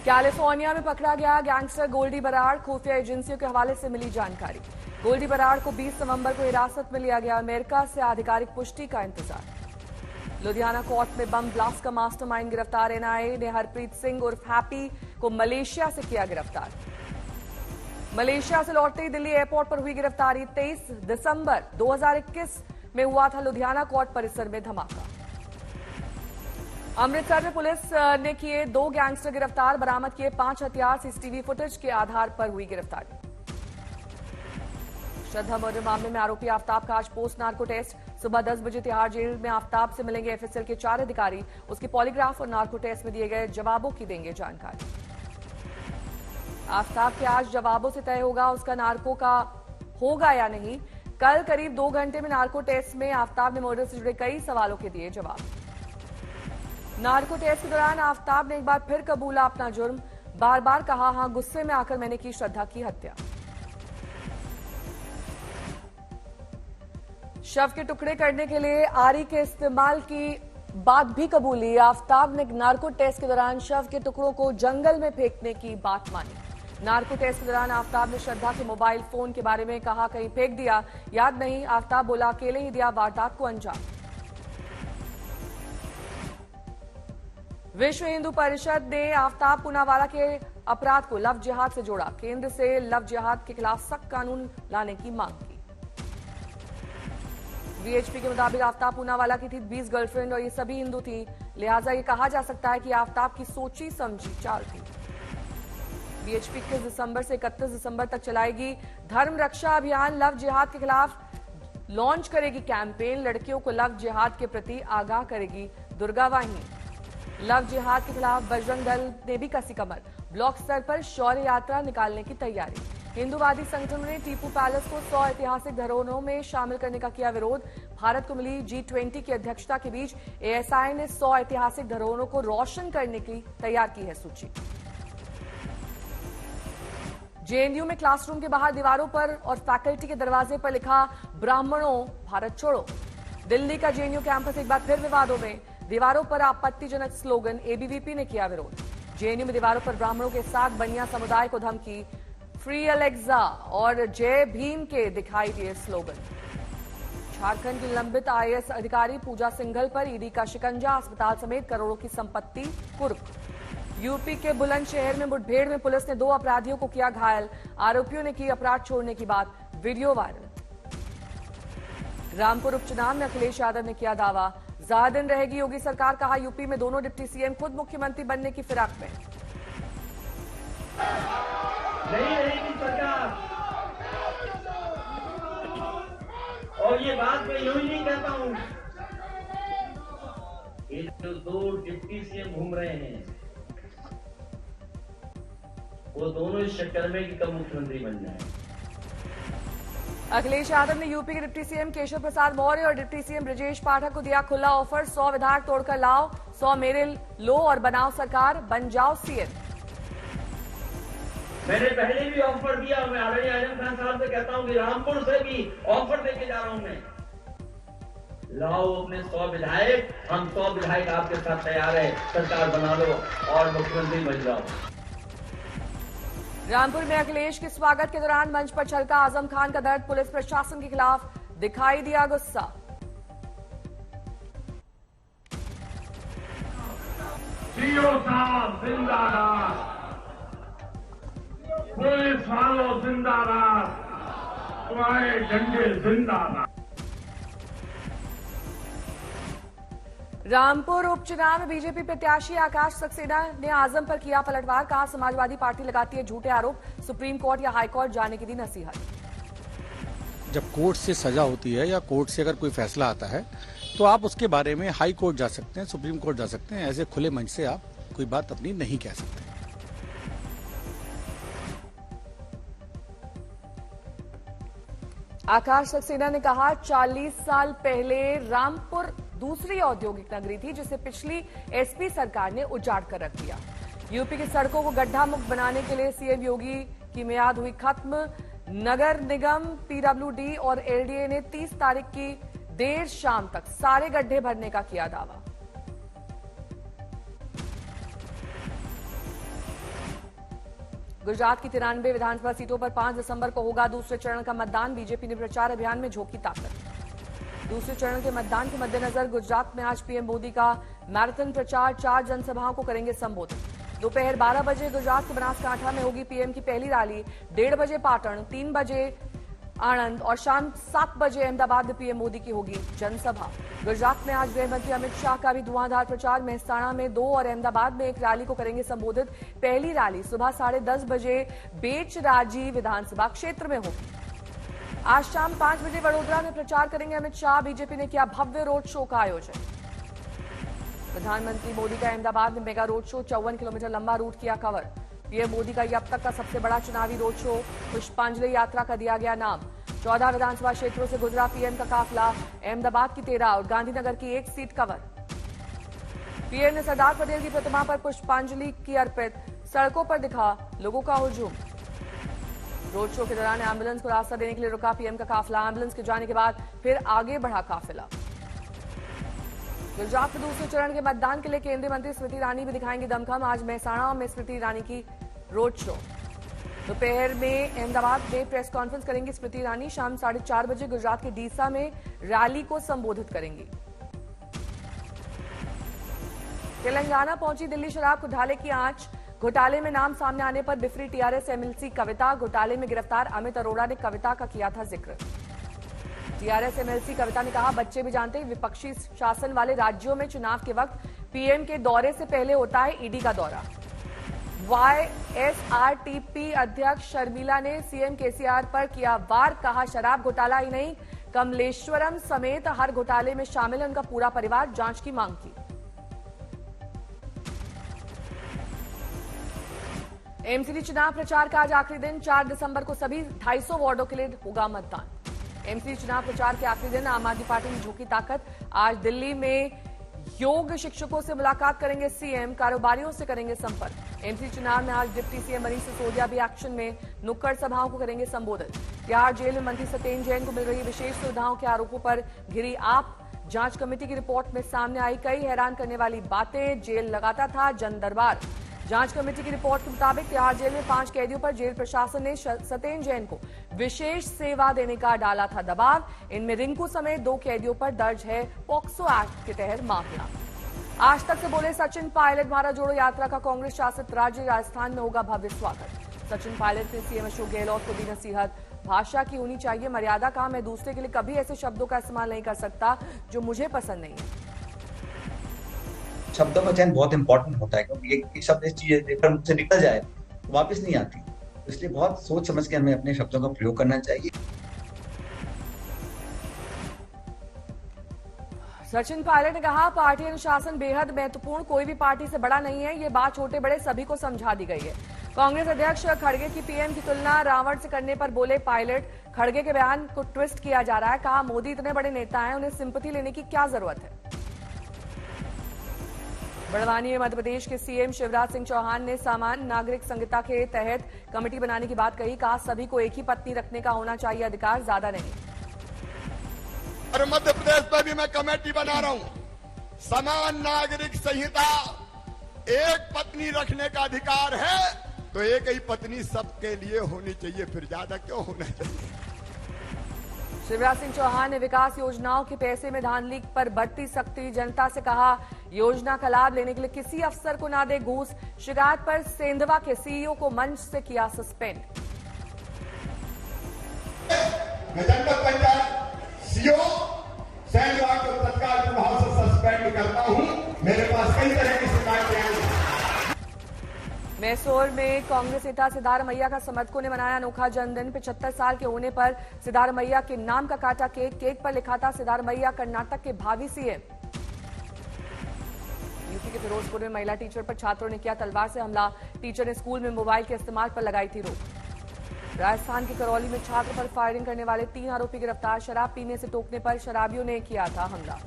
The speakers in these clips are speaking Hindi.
कैलिफोर्निया में पकड़ा गया गैंगस्टर गोल्डी बराड़, खुफिया एजेंसियों के हवाले से मिली जानकारी। गोल्डी बराड़ को 20 नवंबर को हिरासत में लिया गया। अमेरिका से आधिकारिक पुष्टि का इंतजार। लुधियाना कोर्ट में बम ब्लास्ट का मास्टरमाइंड गिरफ्तार। एनआईए ने हरप्रीत सिंह उर्फ हैप्पी को मलेशिया से किया गिरफ्तार। मलेशिया से लौटते ही दिल्ली एयरपोर्ट पर हुई गिरफ्तारी। 23 दिसंबर 2021 में हुआ था लुधियाना कोर्ट परिसर में धमाका। अमृतसर में पुलिस ने किए 2 गैंगस्टर गिरफ्तार। बरामद किए 5 हथियार। सीसीटीवी फुटेज के आधार पर हुई गिरफ्तारी। श्रद्धा मर्डर मामले में आरोपी आफ्ताब का आज पोस्ट नार्को टेस्ट। सुबह 10 बजे तिहाड़ जेल में आफ्ताब से मिलेंगे एफएसएल के 4 अधिकारी। उसके पॉलीग्राफ और नार्को टेस्ट में दिए गए जवाबों की देंगे जानकारी। आफ्ताब के आज जवाबों से तय होगा उसका नार्को का होगा या नहीं। कल करीब 2 घंटे में नार्को टेस्ट में आफ्ताब ने मर्डर से जुड़े कई सवालों के दिए जवाब। नार्को टेस्ट के दौरान आफ्ताब ने एक बार फिर कबूला अपना जुर्म। बार बार कहा, हां गुस्से में आकर मैंने की श्रद्धा की हत्या। शव के टुकड़े करने के लिए आरी के इस्तेमाल की बात भी कबूली। आफ्ताब ने नार्को टेस्ट के दौरान शव के टुकड़ों को जंगल में फेंकने की बात मानी। नार्को टेस्ट के दौरान आफ्ताब ने श्रद्धा के मोबाइल फोन के बारे में कहा, कहीं फेंक दिया, याद नहीं। आफ्ताब बोला, अकेले ही दिया वारदात को अंजाम। विश्व हिंदू परिषद ने आफ्ताब पूनावाला के अपराध को लव जिहाद से जोड़ा। केंद्र से लव जिहाद के खिलाफ सख्त कानून लाने की मांग की। वीएचपी के मुताबिक आफ्ताब पूनावाला की थी 20 गर्लफ्रेंड और ये सभी हिंदू थी। लिहाजा ये कहा जा सकता है कि आफ्ताब की सोची समझी चाल थी। वीएचपी 21 दिसंबर से 31 दिसंबर तक चलाएगी धर्म रक्षा अभियान। लव जिहाद के खिलाफ लॉन्च करेगी कैंपेन। लड़कियों को लव जिहाद के प्रति आगाह करेगी दुर्गा वाहिनी। लव जिहाद के खिलाफ बजरंग दल ने भी कसी कमर। ब्लॉक स्तर पर शौर्य यात्रा निकालने की तैयारी। हिंदूवादी संगठनों ने टीपू पैलेस को 100 ऐतिहासिक धरोहरों में शामिल करने का किया विरोध। भारत को मिली G20 की अध्यक्षता के बीच एएसआई ने 100 ऐतिहासिक धरोहरों को रोशन करने की तैयार की है सूची। जेएनयू में क्लासरूम के बाहर दीवारों पर और फैकल्टी के दरवाजे पर लिखा, ब्राह्मणों भारत छोड़ो। दिल्ली का जेएनयू कैंपस एक बार फिर विवादों में। दीवारों पर आपत्तिजनक स्लोगन। एबीवीपी ने किया विरोध। जेएनयू में दीवारों पर ब्राह्मणों के साथ बनिया समुदाय को धमकी। फ्री अलेक्सा और जय भीम के दिखाई दिए स्लोगन। झारखंड की लंबित आईएएस अधिकारी पूजा सिंघल पर ईडी का शिकंजा। अस्पताल समेत करोड़ों की संपत्ति कुर्क। यूपी के बुलंदशहर में मुठभेड़ में पुलिस ने 2 अपराधियों को किया घायल। आरोपियों ने की अपराध छोड़ने की बात। Video viral. रामपुर उपचुनाव में अखिलेश यादव ने किया दावा, ज्यादा दिन रहेगी योगी सरकार। कहा, यूपी में दोनों डिप्टी सीएम खुद मुख्यमंत्री बनने की फिराक में। नहीं रहेगी सरकार। और ये बात मैं यूं ही नहीं कहता हूं। ये जो 2 डिप्टी सीएम घूम रहे हैं, वो दोनों इस चक्कर में कि कब मुख्यमंत्री बन जाए। अखिलेश यादव ने यूपी के डिप्टी सीएम केशव प्रसाद मौर्य और डिप्टी सीएम ब्रजेश पाठक को दिया खुला ऑफर। 100 विधायक तोड़कर लाओ, 100 मेरे लो और बनाओ सरकार, बन जाओ सीएम। मैंने पहले भी ऑफर दिया। मैं आदरणीय आजम खान साहब से कहता हूं कि रामपुर से भी ऑफर देके जा रहा हूं मैं। लाओ अपने 100 विधायक, हम 100 विधायक आपके साथ तैयार है। सरकार बना लो और मुख्यमंत्री बन जाओ। रामपुर में अखिलेश के स्वागत के दौरान मंच पर छलका आजम खान का दर्द। पुलिस प्रशासन के खिलाफ दिखाई दिया गुस्सा। सीओ साहब जिंदाबाद, पुलिस वालों जिंदाबाद, तुम्हारे झंडे जिंदाबाद। रामपुर उपचुनाव में बीजेपी प्रत्याशी आकाश सक्सेना ने आजम पर किया पलटवार। कहा, समाजवादी पार्टी लगाती है झूठे आरोप। सुप्रीम कोर्ट या हाई कोर्ट जाने की दी नसीहत। जब कोर्ट से सजा होती है या कोर्ट से अगर कोई फैसला आता है तो आप उसके बारे में हाई कोर्ट जा सकते हैं, सुप्रीम कोर्ट जा सकते हैं। ऐसे खुले मंच से आप कोई बात अपनी नहीं कह सकते। आकाश सक्सेना ने कहा, 40 साल पहले रामपुर दूसरी औद्योगिक नगरी थी जिसे पिछली एसपी सरकार ने उजाड़ कर रख दिया। यूपी की सड़कों को गड्ढा मुक्त बनाने के लिए सीएम योगी की मियाद हुई खत्म। नगर निगम, पीडब्ल्यूडी और एलडीए ने 30 तारीख की देर शाम तक सारे गड्ढे भरने का किया दावा। गुजरात की 93 विधानसभा सीटों पर 5 दिसंबर को होगा दूसरे चरण का मतदान। बीजेपी ने प्रचार अभियान में झोंकी ताकत। दूसरे चरण के मतदान के मद्देनजर गुजरात में आज पीएम मोदी का मैराथन प्रचार। 4 जनसभाओं को करेंगे संबोधित। दोपहर 12 बजे गुजरात के बनासकांठा में होगी पीएम की पहली रैली। 1:30 बजे पाटण, 3 बजे आणंद और शाम 7 बजे अहमदाबाद में पीएम मोदी की होगी जनसभा। गुजरात में आज गृह मंत्री अमित शाह का भी धुआंधार प्रचार। मेहसाणा में 2 और अहमदाबाद में 1 रैली को करेंगे संबोधित। पहली रैली सुबह 10:30 बजे बेचराजी विधानसभा क्षेत्र में होगी। आज शाम 5 बजे वडोदरा में प्रचार करेंगे अमित शाह। बीजेपी ने किया भव्य रोड शो का आयोजन। प्रधानमंत्री मोदी का अहमदाबाद में मेगा रोड शो, 54 किलोमीटर लंबा रूट किया कवर। पीएम मोदी का यह अब तक का सबसे बड़ा चुनावी रोड शो। पुष्पांजलि यात्रा का दिया गया नाम। 14 विधानसभा क्षेत्रों से गुजरा पीएम का काफिला। अहमदाबाद की 13 और गांधीनगर की 1 सीट कवर। पीएम ने सरदार पटेल की प्रतिमा पर पुष्पांजलि की अर्पित। सड़कों पर दिखा लोगों का हुजूम। रोड शो के दौरान एम्बुलेंस को रास्ता देने के लिए रुका पीएम का काफिला। एम्बुलेंस के जाने के बाद फिर आगे बढ़ा काफिला। गुजरात में दूसरे चरण के मतदान के लिए केंद्रीय मंत्री स्मृति ईरानी भी दिखाएंगी दमखम। आज मेहसाणा में स्मृति ईरानी की रोड शो। दोपहर में अहमदाबाद में प्रेस कॉन्फ्रेंस करेंगी स्मृति ईरानी। शाम 4:30 बजे गुजरात के डीसा में रैली को संबोधित करेंगी। तेलंगाना पहुंची दिल्ली शराब घोटाले की आंच। घोटाले में नाम सामने आने पर बिफरी टीआरएस एमएलसी कविता। घोटाले में गिरफ्तार अमित अरोड़ा ने कविता का किया था जिक्र। टीआरएस एमएलसी कविता ने कहा, बच्चे भी जानते हैं विपक्षी शासन वाले राज्यों में चुनाव के वक्त पीएम के दौरे से पहले होता है ईडी का दौरा। वाईएसआरटीपी अध्यक्ष शर्मिला ने सीएम केसीआर पर किया वार। कहा, शराब घोटाला ही नहीं, कमलेश्वरम समेत हर घोटाले में शामिल है उनका पूरा परिवार। जांच की मांग की। एमसीडी चुनाव प्रचार का आज आखिरी दिन। 4 दिसंबर को सभी 250 वार्डों के लिए होगा मतदान। एमसीडी चुनाव प्रचार के आखिरी दिन आम आदमी पार्टी ने झोंकी ताकत। आज दिल्ली में योग शिक्षकों से मुलाकात करेंगे सीएम। कारोबारियों से करेंगे संपर्क। एमसीडी चुनाव में आज डिप्टी सीएम मनीष सिसोदिया भी एक्शन में। नुक्कड़ सभाओं को करेंगे संबोधित। तिहाड़ जेल में मंत्री सत्येंद्र जैन को मिल रही विशेष सुविधाओं के आरोपों पर घिरी आप। जांच कमेटी की रिपोर्ट में सामने आई कई हैरान करने वाली बातें। जेल लगाता था जन दरबार। जांच कमेटी की रिपोर्ट के मुताबिक तिहाड़ जेल में 5 कैदियों पर जेल प्रशासन ने सत्येंद्र जैन को विशेष सेवा देने का डाला था दबाव। इनमें रिंकू समेत 2 कैदियों पर दर्ज है पॉक्सो एक्ट के तहत मामला। आज तक से बोले सचिन पायलट। भारत जोड़ो यात्रा का कांग्रेस शासित राज्य राजस्थान में होगा भव्य स्वागत। सचिन पायलट ने सीएम अशोक गहलोत को दी नसीहत। भाषा की होनी चाहिए मर्यादा। कहा, मैं दूसरे के लिए कभी ऐसे शब्दों का इस्तेमाल नहीं कर सकता जो मुझे पसंद नहीं है। शब्दों का चयन बहुत इंपॉर्टेंट होता है क्योंकि एक शब्द इस चीज से निकल जाए तो वापस नहीं आती। इसलिए बहुत सोच समझ के हमें अपने शब्दों का प्रयोग करना चाहिए। सचिन पायलट ने कहा, पार्टी अनुशासन बेहद महत्वपूर्ण, कोई भी पार्टी से बड़ा नहीं है। ये बात छोटे बड़े सभी को समझा दी गई है। कांग्रेस अध्यक्ष खड़गे की पीएम की तुलना रावण से करने पर बोले पायलट। खड़गे के बयान को ट्विस्ट किया जा रहा है। कहा, मोदी इतने बड़े नेता हैं, उन्हें सिंपैथी लेने की क्या जरूरत है। बड़वानी में मध्य प्रदेश के सीएम शिवराज सिंह चौहान ने सामान्य नागरिक संहिता के तहत कमेटी बनाने की बात कही। कहा, सभी को एक ही पत्नी रखने का होना चाहिए अधिकार, ज्यादा नहीं। और मध्य प्रदेश में भी मैं कमेटी बना रहा हूं। समान नागरिक संहिता, एक पत्नी रखने का अधिकार है तो एक ही पत्नी सबके लिए होनी चाहिए, फिर ज्यादा क्यों होना चाहिए। शिवराज सिंह चौहान ने विकास योजनाओं के पैसे में धांधली पर बढ़ती सख्ती। जनता से कहा, योजना का लाभ लेने के लिए किसी अफसर को ना दे घूस। शिकायत पर सेंधवा के सीईओ को मंच से किया सस्पेंड। मैं जनपद पंचायत सीईओ सेंधवा को तत्काल प्रभाव से सस्पेंड करता हूं। मेरे पास कई तरह की शिकायतें आई। मैसूर में कांग्रेस नेता सिद्धारमैया का समर्थकों ने मनाया अनोखा जन्मदिन। 75 साल के होने पर सिद्धारमैया के नाम का काटा केक। केक पर लिखा था, सिद्धारमैया कर्नाटक के भावी सीएम। यूपी के फिरोजपुर में महिला टीचर पर छात्रों ने किया तलवार से हमला। टीचर ने स्कूल में मोबाइल के इस्तेमाल पर लगाई थी रोक। राजस्थान के करौली में छात्र पर फायरिंग करने वाले 3 आरोपी गिरफ्तार। शराब पीने से टोकने पर शराबियों ने किया था हमला।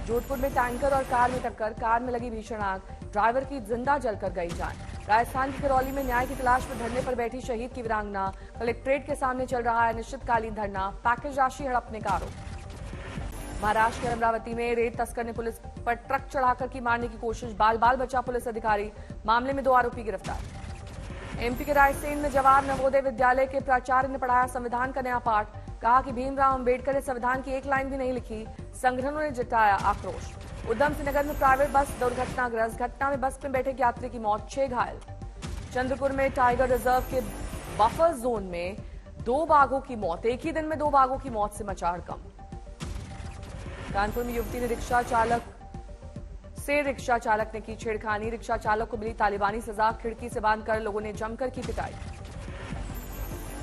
जोधपुर में टैंकर और कार में टक्कर। कार में लगी भीषण आग, ड्राइवर की जिंदा जलकर गई जान। राजस्थान की करौली में न्याय की तलाश में धरने पर बैठी शहीद की वीरांगना। कलेक्ट्रेट के सामने चल रहा है अनिश्चितकालीन धरना। पैकेज राशि हड़पने का आरोप। महाराष्ट्र के अमरावती में रेत तस्कर ने पुलिस पर ट्रक चढ़ाकर की मारने की कोशिश। बाल बाल बचा पुलिस अधिकारी। मामले में 2 आरोपी गिरफ्तार। एमपी के रायसेन में जवाहर नवोदय विद्यालय के प्राचार्य ने पढ़ाया संविधान का नया पाठ। कहा कि भीमराव अंबेडकर ने संविधान की एक लाइन भी नहीं लिखी। संगठनों ने जताया आक्रोश। उधम सिंह नगर में प्राइवेट बस दुर्घटनाग्रस्त। घटना में बस में बैठे एक यात्री की मौत, 6 घायल। चंद्रपुर में टाइगर रिजर्व के बफर जोन में 2 बाघों की मौत। एक ही दिन में 2 बाघों की मौत से मचा हड़कंप। कानपुर में युवती ने रिक्शा चालक ने की छेड़खानी। रिक्शा चालक को मिली तालिबानी सजा। खिड़की से बांधकर लोगों ने जमकर की पिटाई।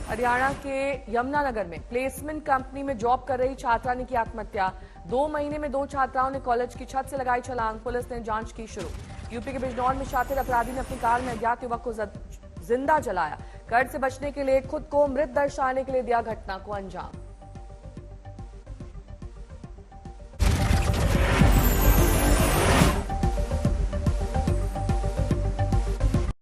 हरियाणा के यमुनानगर में प्लेसमेंट कंपनी में जॉब कर रही छात्रा ने की आत्महत्या। 2 महीने में 2 छात्राओं ने कॉलेज की छत से लगाई छलांग। पुलिस ने जांच की शुरू। यूपी के बिजनौर में शातिर अपराधी ने अपनी कार में अज्ञात युवक को जिंदा जलाया। कर्ज से बचने के लिए खुद को मृत दर्शाने के लिए दिया घटना को अंजाम।